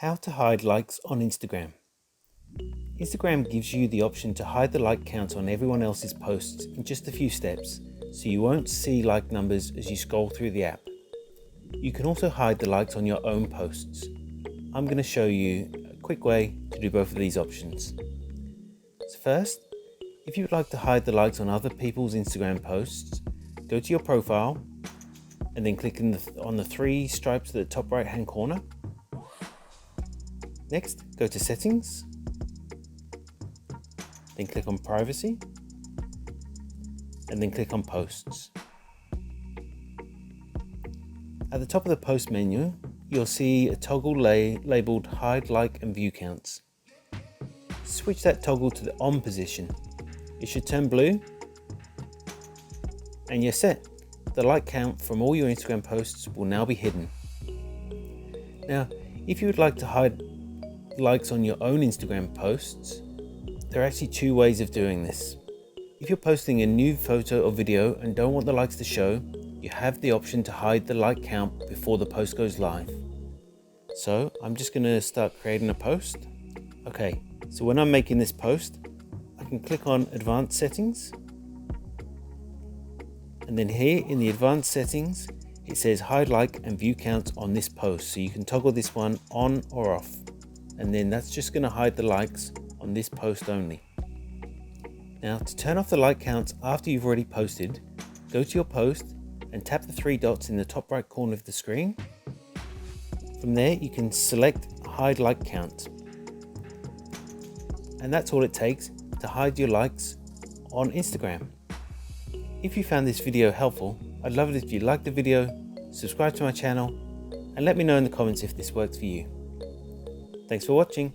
How to hide likes on Instagram. Instagram gives you the option to hide the like count on everyone else's posts in just a few steps, so you won't see like numbers as you scroll through the app. You can also hide the likes on your own posts. I'm going to show you a quick way to do both of these options. So first, if you would like to hide the likes on other people's Instagram posts, go to your profile and then click on the three stripes at the top right hand corner. Next, go to Settings, then click on Privacy, and then click on Posts. At the top of the Post menu, you'll see a toggle labeled Hide Like and View Counts. Switch that toggle to the On position. It should turn blue, and you're set. The like count from all your Instagram posts will now be hidden. Now, if you would like to hide likes on your own Instagram posts, there are actually two ways of doing this. If you're posting a new photo or video and don't want the likes to show, you have the option to hide the like count before the post goes live. So I'm just going to start creating a post. Okay, so when I'm making this post, I can click on Advanced Settings. And then here in the Advanced Settings, it says Hide Like and View Counts on this post. So you can toggle this one on or off. And then that's just going to hide the likes on this post only. Now, to turn off the like counts after you've already posted, go to your post and tap the three dots in the top right corner of the screen. From there, you can select Hide Like Count. And that's all it takes to hide your likes on Instagram. If you found this video helpful, I'd love it if you liked the video, subscribe to my channel, and let me know in the comments if this works for you. Thanks for watching.